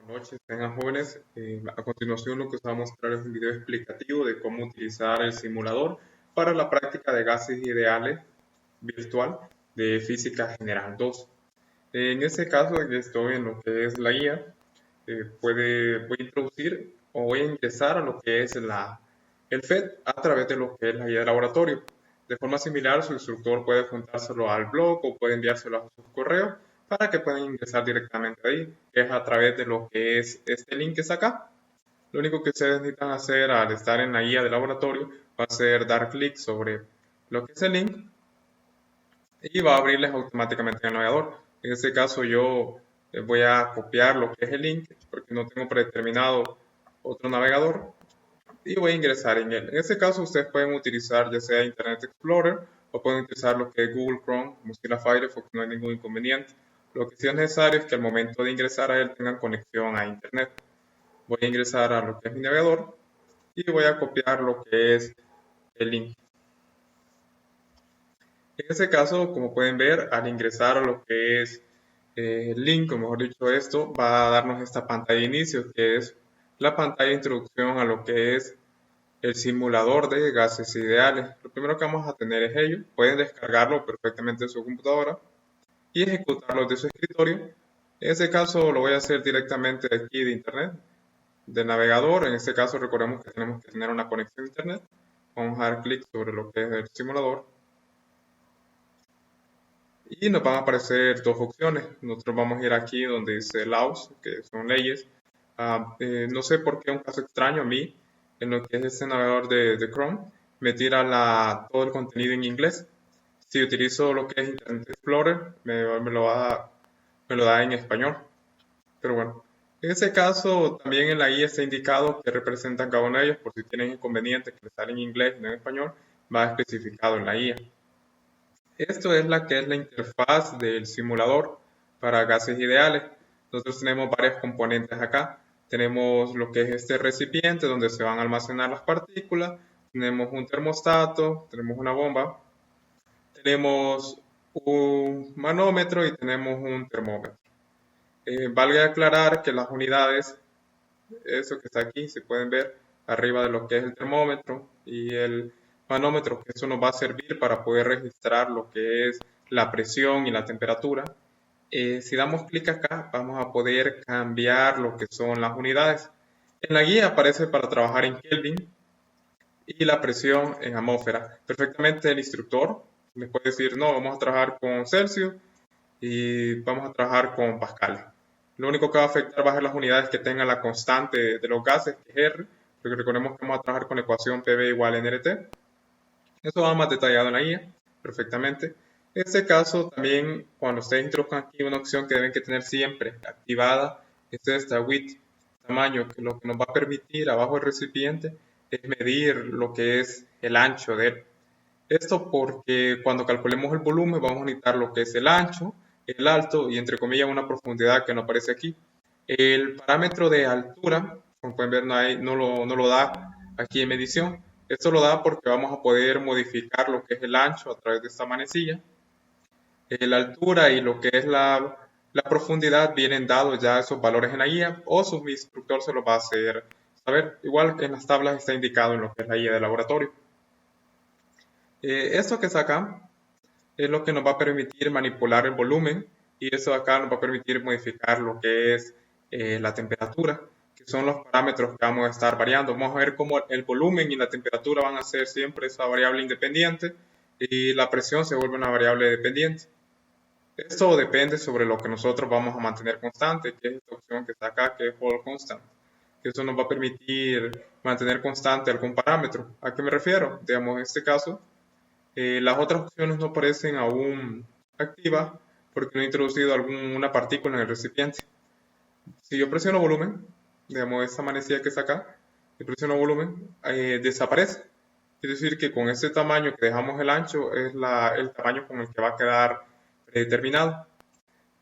Buenas noches, tengan jóvenes. A continuación lo que os voy a mostrar es un video explicativo de cómo utilizar el simulador para la práctica de gases ideales virtual de Física General 2. En este caso ya estoy en lo que es la guía. Voy a introducir o voy a ingresar a lo que es el FED a través de lo que es la guía de laboratorio. De forma similar, su instructor puede juntárselo al blog o puede enviárselo a sus correos para que puedan ingresar directamente ahí, que es a través de lo que es este link que está acá. Lo único que ustedes necesitan hacer al estar en la guía de laboratorio va a ser dar clic sobre lo que es el link y va a abrirles automáticamente el navegador. En este caso yo voy a copiar lo que es el link porque no tengo predeterminado otro navegador y voy a ingresar en él. En este caso ustedes pueden utilizar ya sea Internet Explorer o pueden utilizar lo que es Google Chrome, Mozilla Firefox, no hay ningún inconveniente. Lo que sí es necesario es que al momento de ingresar a él tengan conexión a Internet. Voy a ingresar a lo que es mi navegador y voy a copiar lo que es el link. En este caso, como pueden ver, al ingresar a lo que es el link, o mejor dicho esto, va a darnos esta pantalla de inicio, que es la pantalla de introducción a lo que es el simulador de gases ideales. Lo primero que vamos a tener es ello. Pueden descargarlo perfectamente de su computadora y ejecutarlo de su escritorio. En este caso lo voy a hacer directamente de aquí de internet, del navegador. En este caso recordemos que tenemos que tener una conexión a internet. Vamos a dar clic sobre lo que es el simulador y nos van a aparecer dos opciones. Nosotros vamos a ir aquí donde dice laws, que son leyes. No sé por qué, un caso extraño a mí, en lo que es este navegador de Chrome, me tira todo el contenido en inglés. Si utilizo lo que es Internet Explorer, me lo da en español. Pero bueno, en ese caso también en la guía está indicado que representan cada uno de ellos, por si tienen inconvenientes que les sale en inglés y no en español, va especificado en la guía. Esto es la que es la interfaz del simulador para gases ideales. Nosotros tenemos varios componentes acá. Tenemos lo que es este recipiente donde se van a almacenar las partículas. Tenemos un termostato, tenemos una bomba, tenemos un manómetro y tenemos un termómetro. Valga aclarar que las unidades, eso que está aquí, se pueden ver arriba de lo que es el termómetro y el manómetro, que eso nos va a servir para poder registrar lo que es la presión y la temperatura. Si damos clic acá, vamos a poder cambiar lo que son las unidades. En la guía aparece para trabajar en Kelvin y la presión en atmósfera. Perfectamente el instructor les puede decir, no, vamos a trabajar con Celsius y vamos a trabajar con Pascal. Lo único que va a afectar va a ser las unidades que tengan la constante de los gases, que es R, porque recordemos que vamos a trabajar con la ecuación PV igual a NRT. Eso va más detallado en la guía, perfectamente. En este caso, también cuando ustedes introduzcan aquí una opción que deben que tener siempre activada, es esta width, tamaño, que lo que nos va a permitir abajo del recipiente es medir lo que es el ancho de él. Esto porque cuando calculemos el volumen vamos a necesitar lo que es el ancho, el alto y entre comillas una profundidad que no aparece aquí. El parámetro de altura, como pueden ver, no lo da aquí en medición. Esto lo da porque vamos a poder modificar lo que es el ancho a través de esta manecilla. La altura y lo que es la profundidad vienen dados ya esos valores en la guía o su instructor se los va a hacer saber. Igual que en las tablas está indicado en lo que es la guía de laboratorio. Esto que está acá es lo que nos va a permitir manipular el volumen y eso acá nos va a permitir modificar lo que es la temperatura, que son los parámetros que vamos a estar variando. Vamos a ver cómo el volumen y la temperatura van a ser siempre esa variable independiente y la presión se vuelve una variable dependiente. Esto depende sobre lo que nosotros vamos a mantener constante, que es esta opción que está acá, que es Hold Constant. Eso nos va a permitir mantener constante algún parámetro. ¿A qué me refiero? Digamos, en este caso, las otras opciones no aparecen aún activas porque no he introducido alguna partícula en el recipiente. Si yo presiono volumen, digamos esta manecilla que está acá, y presiono volumen, desaparece. Es decir, que con este tamaño que dejamos el ancho es el tamaño con el que va a quedar predeterminado.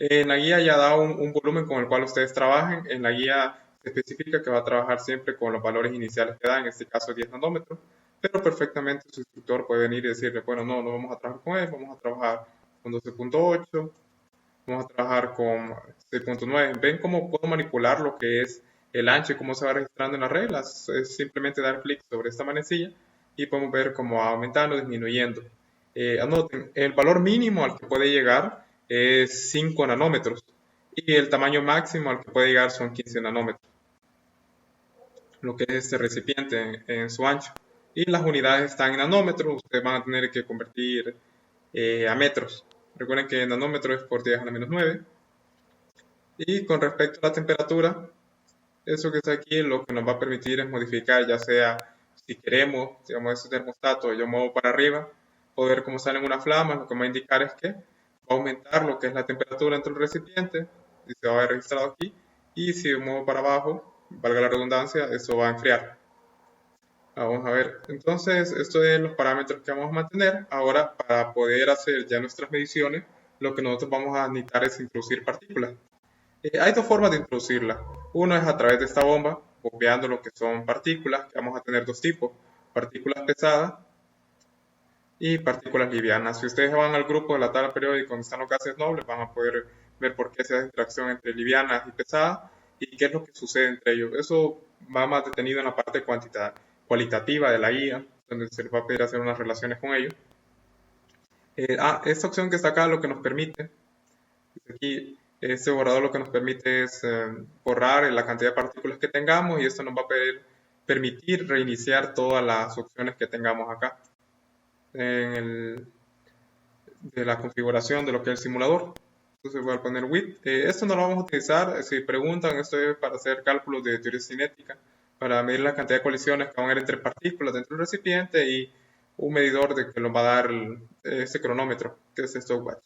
En la guía ya da un volumen con el cual ustedes trabajen. En la guía se especifica que va a trabajar siempre con los valores iniciales que da, en este caso 10 nanómetros, pero perfectamente su instructor puede venir y decirle, bueno, no vamos a trabajar con él, vamos a trabajar con 12.8, Vamos a trabajar con 6.9. ¿Ven cómo puedo manipular lo que es el ancho y cómo se va registrando en las reglas? Es simplemente dar clic sobre esta manecilla y podemos ver cómo va aumentando, disminuyendo. Anoten, el valor mínimo al que puede llegar es 5 nanómetros y el tamaño máximo al que puede llegar son 15 nanómetros, lo que es este recipiente en su ancho. Y las unidades están en nanómetros, ustedes van a tener que convertir a metros. Recuerden que nanómetro es por 10 a la menos 9. Y con respecto a la temperatura, eso que está aquí lo que nos va a permitir es modificar, ya sea si queremos, digamos, ese termostato, yo muevo para arriba, puedo ver cómo salen unas flamas, lo que me va a indicar es que va a aumentar lo que es la temperatura dentro del recipiente, y se va a ver registrado aquí, y si yo muevo para abajo, valga la redundancia, eso va a enfriar. Vamos a ver, entonces esto es los parámetros que vamos a mantener. Ahora, para poder hacer ya nuestras mediciones, lo que nosotros vamos a necesitar es introducir partículas. Hay dos formas de introducirla. Uno es a través de esta bomba, bombeando lo que son partículas, que vamos a tener dos tipos, partículas pesadas y partículas livianas. Si ustedes van al grupo de la tabla periódica donde están los gases nobles, van a poder ver por qué se da interacción entre livianas y pesadas y qué es lo que sucede entre ellos. Eso va más detenido en la parte cualitativa de la guía, donde se les va a pedir hacer unas relaciones con ellos. Esta opción que está acá lo que nos permite, aquí este borrador lo que nos permite es borrar la cantidad de partículas que tengamos y esto nos va a permitir reiniciar todas las opciones que tengamos acá de la configuración de lo que es el simulador. Entonces voy a poner with. Esto no lo vamos a utilizar, si preguntan, esto es para hacer cálculos de teoría cinética, para medir la cantidad de colisiones que van a haber entre partículas dentro del recipiente y un medidor de que nos va a dar este cronómetro, que es stopwatch.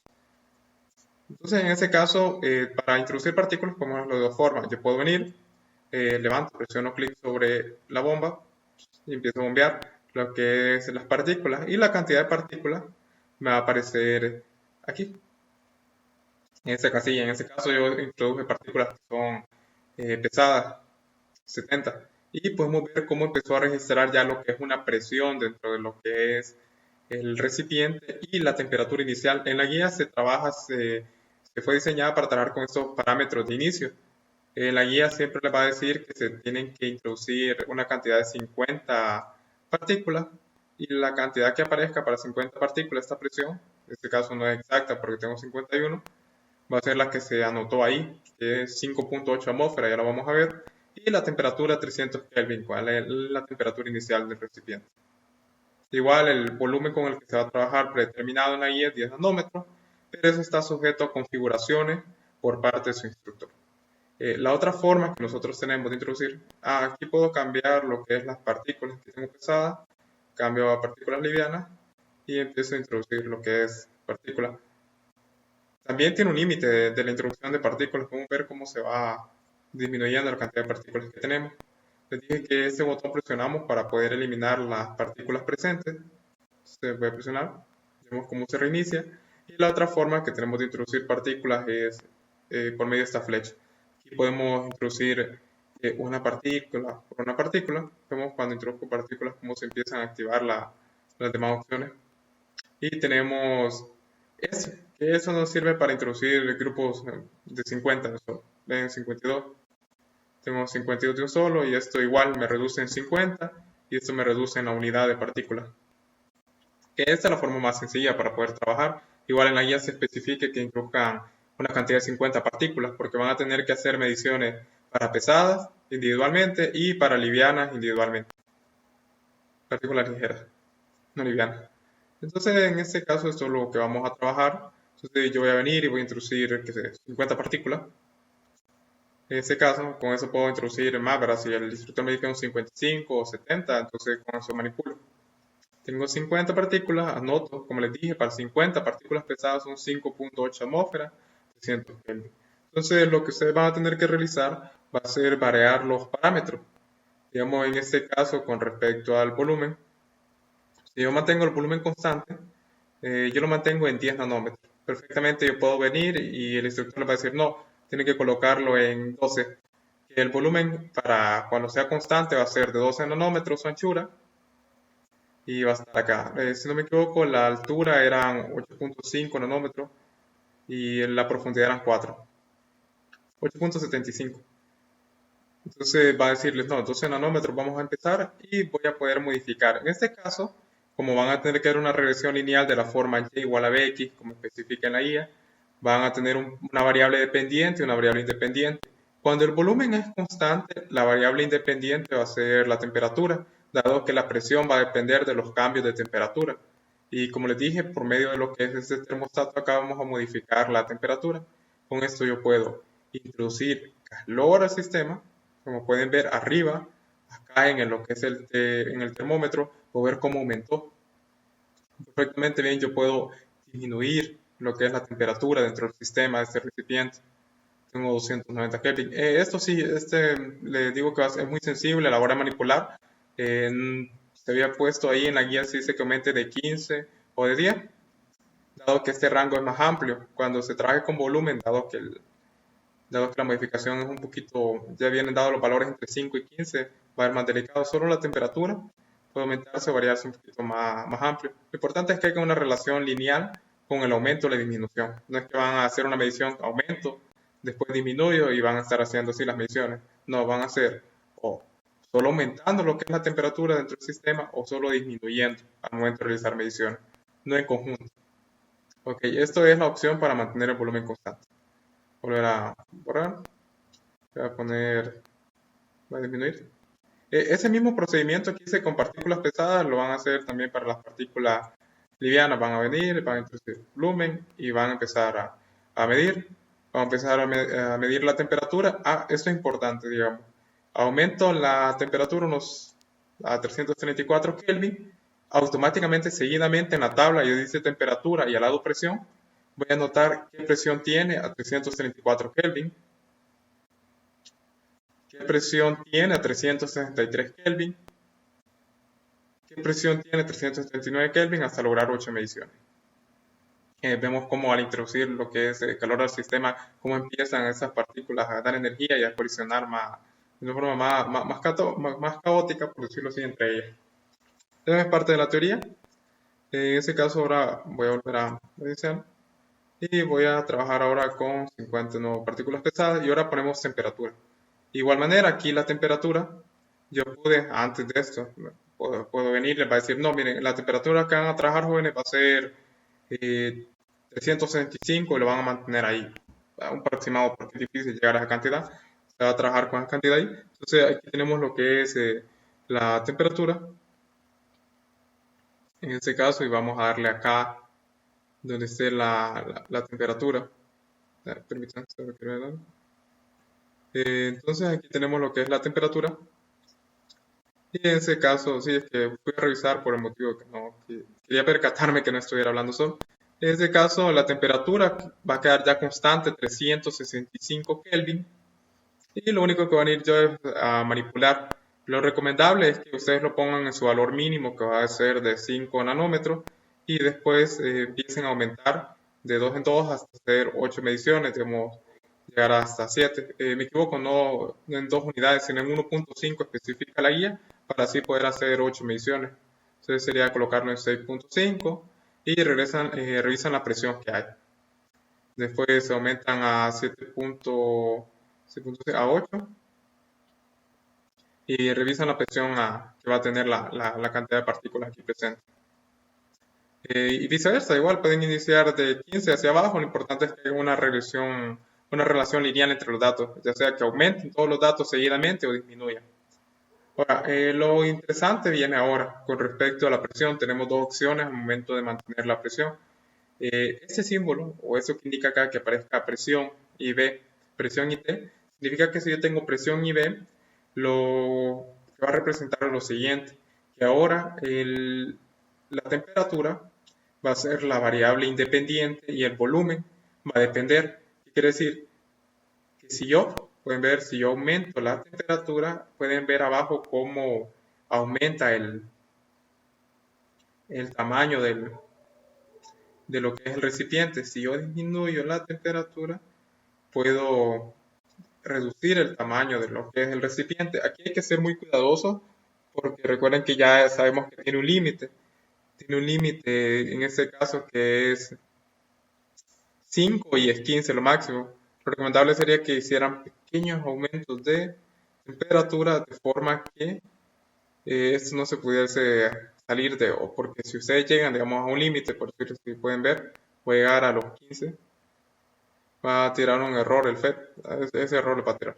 Entonces, en ese caso, para introducir partículas, podemos hacerlo de dos formas. Yo puedo venir, levanto, presiono clic sobre la bomba y empiezo a bombear lo que es las partículas. Y la cantidad de partículas me va a aparecer aquí, en esta casilla. En este caso, yo introduje partículas que son pesadas, 70. Y podemos ver cómo empezó a registrar ya lo que es una presión dentro de lo que es el recipiente y la temperatura inicial. En la guía se trabaja, se fue diseñada para trabajar con estos parámetros de inicio. La guía siempre les va a decir que se tienen que introducir una cantidad de 50 partículas y la cantidad que aparezca para 50 partículas, esta presión, en este caso no es exacta porque tengo 51, va a ser la que se anotó ahí, que es 5.8 atmósfera, ya lo vamos a ver, y la temperatura 300 Kelvin, cuál es la temperatura inicial del recipiente. Igual el volumen con el que se va a trabajar predeterminado en la guía es 10 nanómetros, pero eso está sujeto a configuraciones por parte de su instructor. La otra forma que nosotros tenemos de introducir, aquí puedo cambiar lo que es las partículas que tengo pesadas, cambio a partículas livianas y empiezo a introducir lo que es partículas. También tiene un límite de la introducción de partículas, podemos ver cómo se va disminuyendo la cantidad de partículas que tenemos. Les dije que este botón presionamos para poder eliminar las partículas presentes. Se puede presionar, vemos cómo se reinicia. Y la otra forma que tenemos de introducir partículas es por medio de esta flecha. Aquí podemos introducir una partícula por una partícula. Vemos cuando introduzco partículas cómo se empiezan a activar las demás opciones. Y tenemos que eso nos sirve para introducir grupos de 50. Ven 52. Tengo 52 de un solo y esto igual me reduce en 50 y esto me reduce en la unidad de partícula. Esta es la forma más sencilla para poder trabajar. Igual en la guía se especifica que introduzcan una cantidad de 50 partículas porque van a tener que hacer mediciones para pesadas individualmente y para livianas individualmente. Partículas ligeras, no livianas. Entonces en este caso esto es lo que vamos a trabajar. Entonces yo voy a venir y voy a introducir 50 partículas. En este caso, con eso puedo introducir más, ¿verdad? Si el instructor me dice un 55 o 70, entonces con eso manipulo. Tengo 50 partículas, anoto, como les dije, para 50 partículas pesadas son 5.8 atmósferas, 300 Kelvin. Entonces lo que ustedes van a tener que realizar va a ser variar los parámetros. Digamos, en este caso, con respecto al volumen, si yo mantengo el volumen constante, yo lo mantengo en 10 nanómetros. Perfectamente yo puedo venir y el instructor le va a decir, no, tiene que colocarlo en 12. El volumen para cuando sea constante va a ser de 12 nanómetros su anchura y va a estar acá. Si no me equivoco, la altura eran 8.5 nanómetros y la profundidad eran 8.75. Entonces va a decirles, no, 12 nanómetros vamos a empezar y voy a poder modificar. En este caso, como van a tener que dar una regresión lineal de la forma y igual a bx, como especifica en la guía, van a tener una variable dependiente y una variable independiente. Cuando el volumen es constante, la variable independiente va a ser la temperatura, dado que la presión va a depender de los cambios de temperatura. Y como les dije, por medio de lo que es este termostato, acá vamos a modificar la temperatura. Con esto yo puedo introducir calor al sistema, como pueden ver arriba, acá en lo que es en el termómetro, puedo ver cómo aumentó. Perfectamente bien, yo puedo disminuir lo que es la temperatura dentro del sistema de este recipiente. Tengo 290 Kelvin. Esto sí, le digo que es muy sensible a la hora de manipular. Se había puesto ahí en la guía, se dice que aumente de 15 o de 10, dado que este rango es más amplio. Cuando se trabaje con volumen, dado que la modificación es un poquito, ya vienen dados los valores entre 5 y 15, va a ser más delicado. Solo la temperatura puede aumentarse o variarse un poquito más amplio. Lo importante es que haya una relación lineal con el aumento o la disminución. No es que van a hacer una medición aumento, después disminuyo y van a estar haciendo así las mediciones. No, van a hacer o solo aumentando lo que es la temperatura dentro del sistema o solo disminuyendo al momento de realizar mediciones, no en conjunto. Ok, esto es la opción para mantener el volumen constante. Volver a borrar. Voy a poner, va a disminuir. Ese mismo procedimiento que hice con partículas pesadas lo van a hacer también para las partículas livianas. Van a venir, van a introducir volumen y van a empezar a medir. Van a empezar a medir la temperatura. Esto es importante, digamos. Aumento la temperatura a 334 Kelvin. Automáticamente, seguidamente en la tabla, yo dice temperatura y al lado presión. Voy a notar qué presión tiene a 334 Kelvin. ¿Qué presión tiene a 363 Kelvin? ¿Qué presión tiene 379 Kelvin hasta lograr 8 mediciones? Vemos cómo al introducir lo que es el calor al sistema, cómo empiezan esas partículas a dar energía y a colisionar de una forma más caótica, por decirlo así, entre ellas. Esa es parte de la teoría. En ese caso ahora voy a volver a iniciar y voy a trabajar ahora con 50 partículas pesadas y ahora ponemos temperatura. De igual manera, aquí la temperatura, yo pude, antes de esto, puedo venir, les va a decir, no, miren, la temperatura que van a trabajar jóvenes va a ser 365 y lo van a mantener ahí, un aproximado, porque es difícil llegar a esa cantidad, se va a trabajar con esa cantidad ahí. Entonces aquí tenemos lo que es la temperatura, en este caso, y vamos a darle acá, donde esté la temperatura. Permítanme, entonces aquí tenemos lo que es la temperatura. Y en ese caso, sí, es que fui a revisar por el motivo que no, que quería percatarme que no estuviera hablando solo. En este caso, la temperatura va a quedar ya constante, 365 Kelvin. Y lo único que van a ir yo es a manipular. Lo recomendable es que ustedes lo pongan en su valor mínimo, que va a ser de 5 nanómetros, y después empiecen a aumentar de 2 en 2 hasta hacer 8 mediciones, digamos, llegar hasta 7. Me equivoco, no en 2 unidades, sino en 1.5 especifica la guía, para así poder hacer 8 mediciones. Entonces sería colocarlo en 6.5 y revisan la presión que hay. Después se aumentan a 7.6 a 8 y revisan la presión que va a tener la cantidad de partículas aquí presentes. Y viceversa, igual pueden iniciar de 15 hacia abajo, lo importante es que haya una relación lineal entre los datos, ya sea que aumenten todos los datos seguidamente o disminuyan. Ahora, lo interesante viene ahora con respecto a la presión. Tenemos dos opciones al momento de mantener la presión. Este símbolo, o eso que indica acá que aparezca presión y B, presión y T, significa que si yo tengo presión y B, lo que va a representar es lo siguiente, que ahora la temperatura va a ser la variable independiente y el volumen va a depender. ¿Qué quiere decir? Que pueden ver, si yo aumento la temperatura, pueden ver abajo cómo aumenta el tamaño de lo que es el recipiente. Si yo disminuyo la temperatura, puedo reducir el tamaño de lo que es el recipiente. Aquí hay que ser muy cuidadoso porque recuerden que ya sabemos que tiene un límite. Tiene un límite en este caso que es 5 y es 15 lo máximo. Lo recomendable sería que hicieran pequeños aumentos de temperatura de forma que esto no se pudiese salir de, o porque si ustedes llegan, digamos, a un límite, por decirlo, si pueden ver, puede llegar a los 15, va a tirar un error el FED, ese error le va a tirar.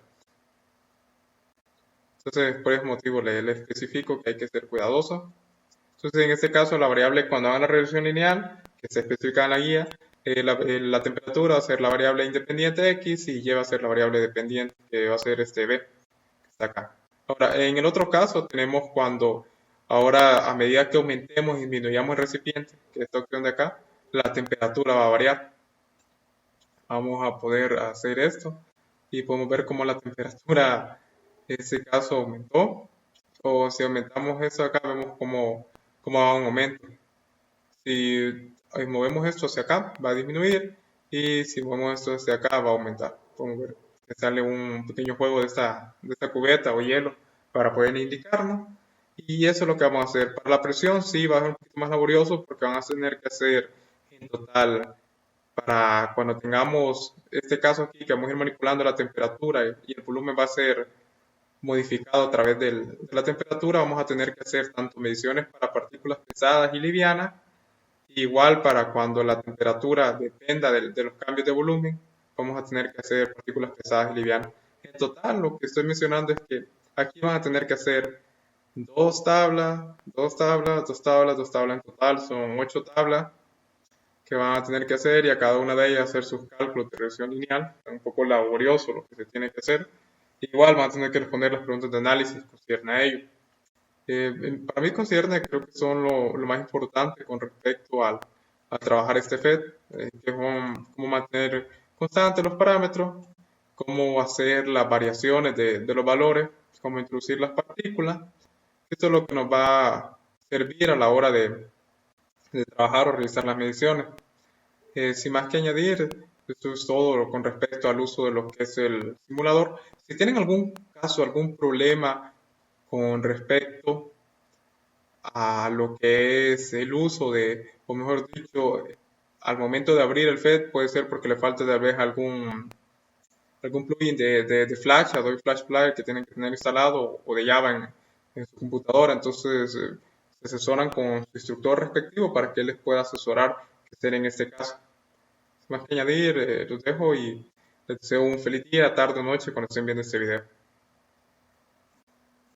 Entonces, por ese motivo le especifico que hay que ser cuidadoso. Entonces, en este caso, la variable cuando hagan la regresión lineal, que se especifica en la guía, la temperatura va a ser la variable independiente X y Y va a ser la variable dependiente, que va a ser este B, que está acá. Ahora, en el otro caso tenemos cuando ahora a medida que aumentemos y disminuyamos el recipiente, que es esta opción de acá, la temperatura va a variar. Vamos a poder hacer esto y podemos ver cómo la temperatura en este caso aumentó. O si aumentamos eso acá, vemos cómo va un aumento. Si movemos esto hacia acá, va a disminuir. Y si movemos esto hacia acá, va a aumentar. Podemos ver que sale un pequeño juego de esta cubeta o hielo para poder indicarnos. Y eso es lo que vamos a hacer. Para la presión sí va a ser un poquito más laborioso porque van a tener que hacer en total para cuando tengamos este caso aquí, que vamos a ir manipulando la temperatura y el volumen va a ser modificado a través de la temperatura, vamos a tener que hacer tanto mediciones para partículas pesadas y livianas, igual para cuando la temperatura dependa de los cambios de volumen, vamos a tener que hacer partículas pesadas y livianas. En total, lo que estoy mencionando es que aquí van a tener que hacer dos tablas, dos tablas, dos tablas, dos tablas en total, son 8 tablas que van a tener que hacer y a cada una de ellas hacer sus cálculos de regresión lineal. Es un poco laborioso lo que se tiene que hacer. Igual van a tener que responder las preguntas de análisis que concierne a ello. Para mí concierne, creo que son lo más importante con respecto a trabajar este FET, que son cómo mantener constantes los parámetros, cómo hacer las variaciones de los valores, cómo introducir las partículas. Esto es lo que nos va a servir a la hora de trabajar o realizar las mediciones. Sin más que añadir, esto es todo con respecto al uso de lo que es el simulador. Si tienen algún caso, algún problema con respecto a lo que es el uso de, o mejor dicho, al momento de abrir el FED, puede ser porque le falta tal vez algún plugin de Flash, Adobe Flash Player que tienen que tener instalado o de Java en su computadora. Entonces, se asesoran con su instructor respectivo para que él les pueda asesorar qué hacer en este caso. Sin más que añadir, los dejo y les deseo un feliz día, tarde o noche cuando estén viendo este video.